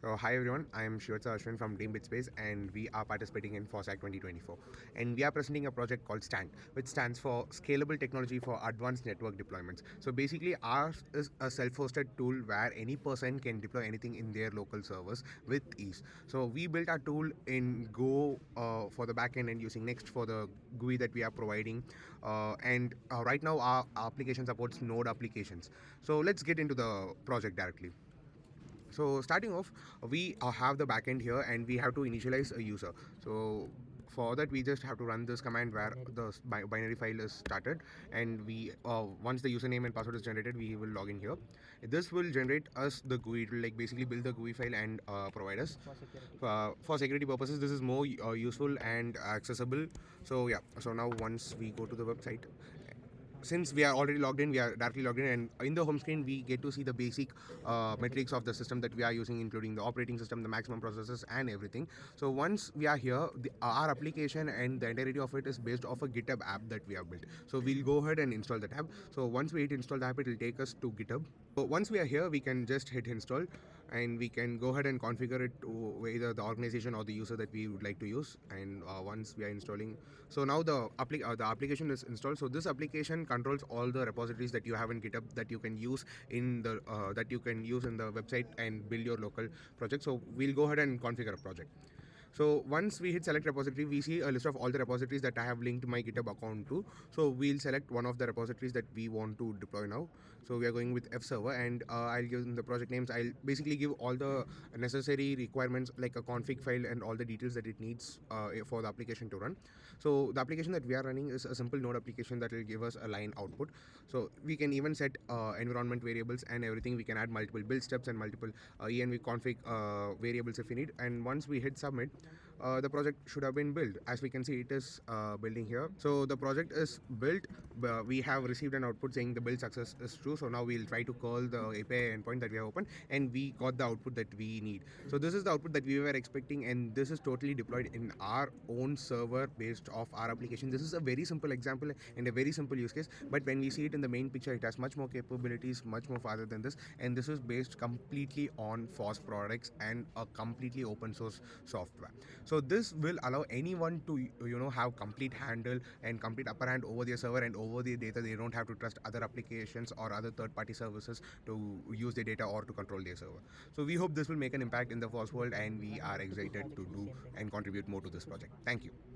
Hi everyone, I am Shivatsa Ashwin from Dream Bitspace and we are participating in Fosshack 2024. And we are presenting a project called STAND, which stands for Scalable Technology for Advanced Network Deployments. So basically, ours is a self-hosted tool where any person can deploy anything in their local servers with ease. So we built our tool in Go for the backend and using Next for the GUI that we are providing. And right now, our application supports Node applications. So let's get into the project directly. So starting off, we have the backend here and we have to initialize a user. So for that we just have to run this command where the binary file is started, and we once the username and password is generated, we will log in here. This will generate us the GUI. It will like basically build the GUI file and provide us for security purposes. This is more useful and accessible. So yeah, so now once we go to the website, since we are already logged in, we are directly logged in, and in the home screen we get to see the basic metrics of the system that we are using, including the operating system, the maximum processes, and everything. So once we are here, our application and the entirety of it is based off a GitHub app that we have built. So we'll go ahead and install that app. So once we hit install the app, it will take us to GitHub. So once we are here, we can just hit install, and we can go ahead and configure it to either the organization or the user that we would like to use. And once we are installing, so now the application is installed. So this application controls all the repositories that you have in GitHub that you can use in the website and build your local project. So we'll go ahead and configure a project. So once we hit select repository, we see a list of all the repositories that I have linked my GitHub account to. So we'll select one of the repositories that we want to deploy now. So we are going with F server, and I'll give them the project names. I'll basically give all the necessary requirements like a config file and all the details that it needs for the application to run. So the application that we are running is a simple node application that will give us a line output. So we can even set environment variables and everything. We can add multiple build steps and multiple env config variables if we need. And once we hit submit, the project should have been built. As we can see, it is building here. So the project is built. We have received an output saying the build success is true. So now we'll try to call the API endpoint that we have opened, and we got the output that we need. So this is the output that we were expecting, and this is totally deployed in our own server based off our application. This is a very simple example and a very simple use case, but when we see it in the main picture, it has much more capabilities, much more farther than this, and this is based completely on FOSS products and a completely open source software. So this will allow anyone to have complete handle and complete upper hand over their server and over their data. They don't have to trust other applications or other third-party services to use their data or to control their server. So we hope this will make an impact in the FOSS world, and we are excited to do and contribute more to this project. Thank you.